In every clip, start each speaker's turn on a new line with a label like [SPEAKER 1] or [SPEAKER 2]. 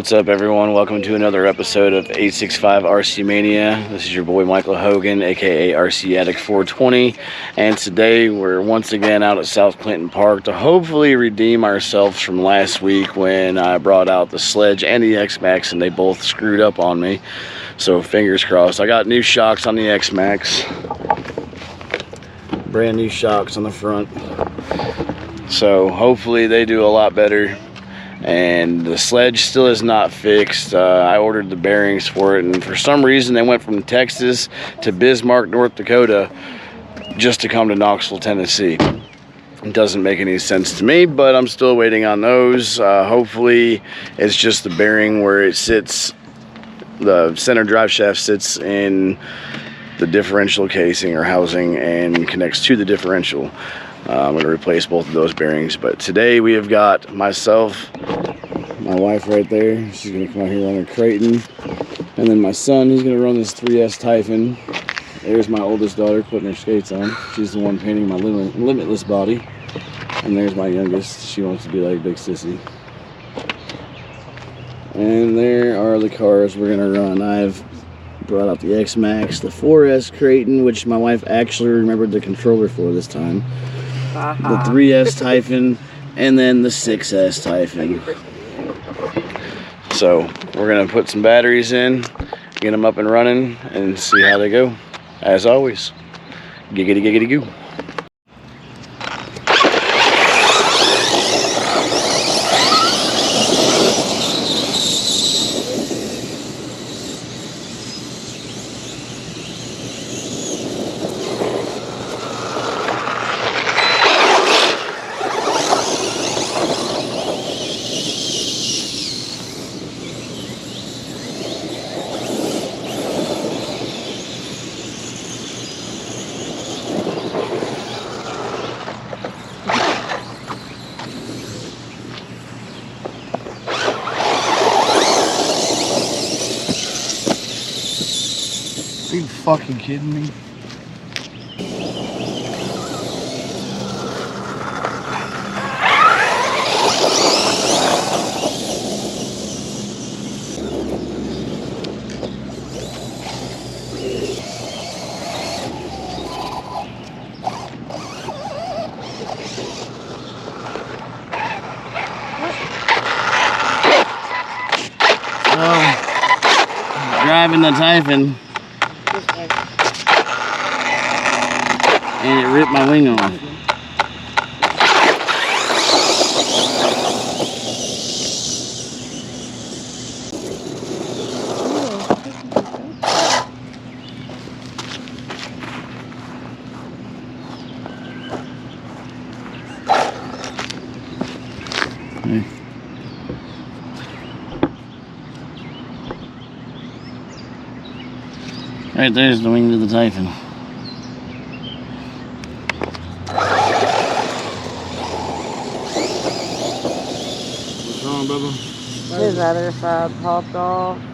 [SPEAKER 1] What's up, everyone? Welcome to another episode of 865 RC Mania. This is your boy Michael Hogan, aka RC Addict 420, and today we're once again out at South Clinton Park to hopefully redeem ourselves from last week when I brought out the sledge and the Xmaxx and they both screwed up on me. So fingers crossed. I got new shocks on the Xmaxx, brand new shocks on the front, so hopefully they do a lot better. And the sledge still is not fixed. I ordered the bearings for it, and for some reason they went from Texas to Bismarck, North Dakota, just to come to Knoxville, Tennessee. It doesn't make any sense to me, but I'm still waiting on those. Hopefully it's just the bearing where it sits, the center drive shaft sits in the differential casing or housing and connects to the differential. I'm going to replace both of those bearings, but today we have got myself, my wife right there, she's going to come out here on her Kraton, and then my son, he's going to run this 3S Typhon. There's my oldest daughter putting her skates on. She's the one painting my limitless body, and there's my youngest. She wants to be like Big Sissy. And there are the cars we're going to run. I've brought out the Xmaxx, the 4S Kraton, which my wife actually remembered the controller for this time. The 3S Typhon, and then the 6S Typhon. So we're gonna put some batteries in, get them up and running, and see how they go. As always, giggity giggity goo.
[SPEAKER 2] Are you fucking kidding me?
[SPEAKER 1] Driving the Typhon, and it ripped my wing off. Right there's the wing to the Typhon. What's wrong, Bubba?
[SPEAKER 3] His other side popped off. Have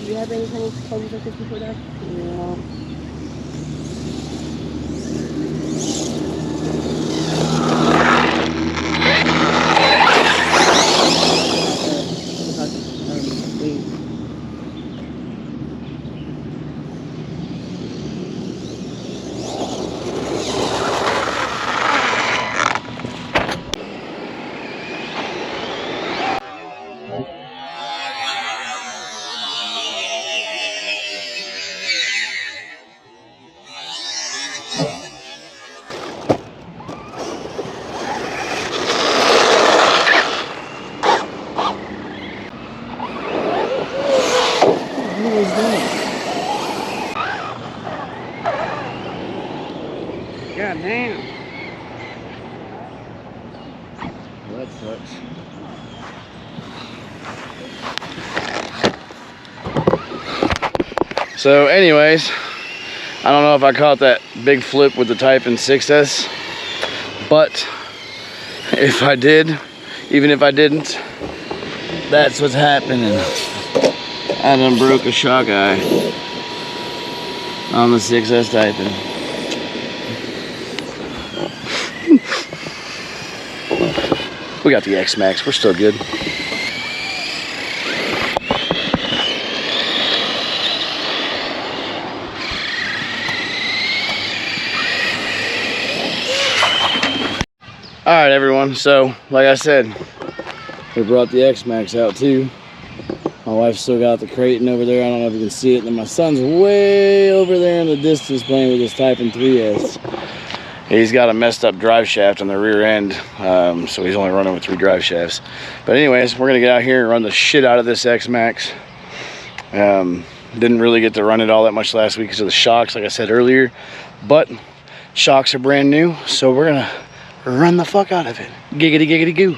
[SPEAKER 3] you had any kind of problems like this before, Dad? No. God damn.
[SPEAKER 1] Well, that sucks. So anyways, I don't know if I caught that big flip with the Typhon 6S, but if I did, even if I didn't, that's what's happening. I done broke a shock eye. on the 6S Typhon. We got the Xmaxx, we're still good. All right, everyone, so like I said, we brought the Xmaxx out too. My wife's still got the Kraton over there. I don't know if you can see it. And then my son's way over there in the distance playing with his Typhon 3S. He's got a messed up drive shaft on the rear end, so he's only running with 3 drive shafts. But anyways, we're gonna get out here and run the shit out of this Xmaxx. Didn't really get to run it all that much last week because of the shocks, like I said earlier. But shocks are brand new, so we're gonna run the fuck out of it. Giggity, giggity, goo.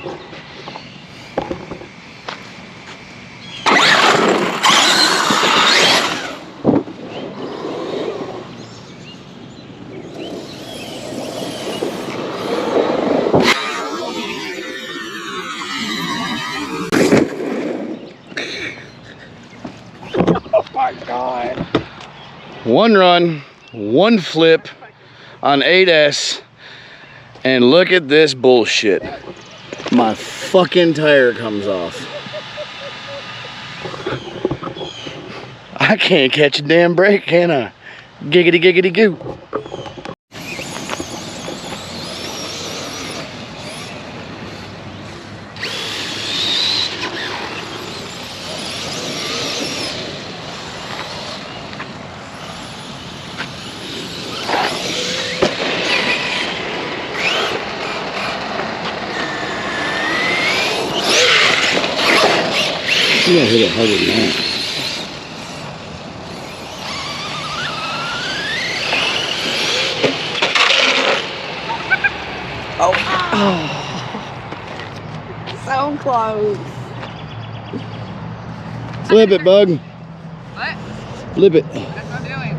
[SPEAKER 1] God. One run, one flip on 8S, and look at this bullshit. My fucking tire comes off. I can't catch a damn break, can I? Giggity, giggity, goo. You gotta hit it harder than that.
[SPEAKER 3] Oh. So close.
[SPEAKER 1] Flip it, bug.
[SPEAKER 3] What?
[SPEAKER 1] Flip it.
[SPEAKER 3] That's what I'm doing.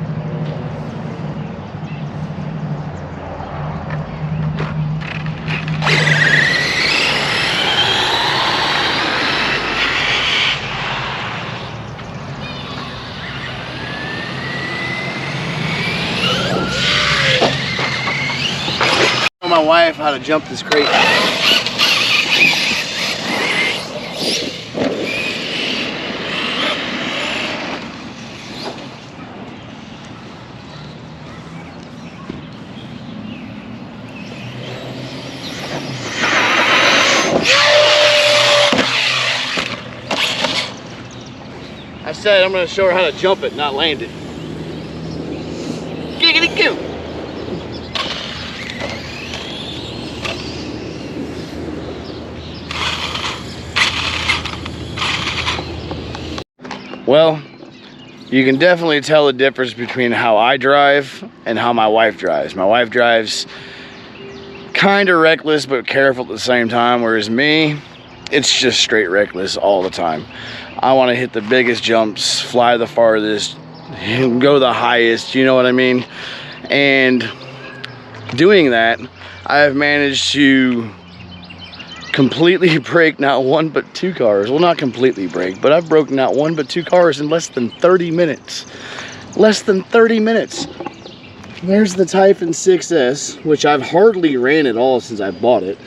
[SPEAKER 1] My wife how to jump this crate. I said I'm going to show her how to jump it, not land it. Giggity goo. Well, you can definitely tell the difference between how I drive and how my wife drives. My wife drives kind of reckless but careful at the same time, whereas me, it's just straight reckless all the time. I want to hit the biggest jumps, fly the farthest, go the highest, you know what I mean? And doing that, I have managed to completely break not one but 2 cars. Well, not completely break, but I've broken not one but 2 cars in less than 30 minutes. Less than 30 minutes. There's the Typhon 6S, which I've hardly ran at all since I bought it.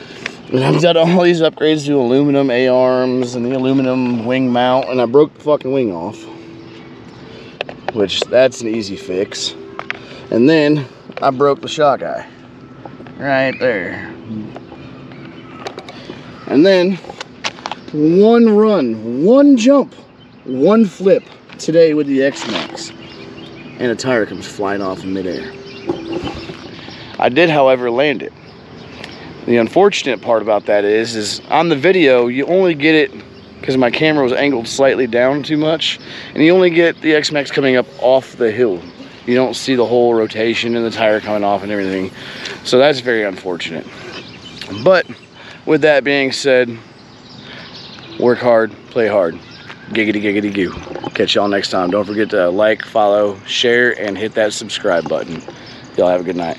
[SPEAKER 1] And I've done all these upgrades to aluminum A-arms and the aluminum wing mount, and I broke the fucking wing off, which that's an easy fix. And then I broke the shock eye right there. And then one run, one jump, one flip today with the Xmaxx, and a tire comes flying off in midair. I did, however, land it. The unfortunate part about that is on the video, you only get it, because my camera was angled slightly down too much, and you only get the Xmaxx coming up off the hill. You don't see the whole rotation and the tire coming off and everything. So that's very unfortunate. But with that being said, work hard, play hard. Giggity, giggity, goo. Catch y'all next time. Don't forget to like, follow, share, and hit that subscribe button. Y'all have a good night.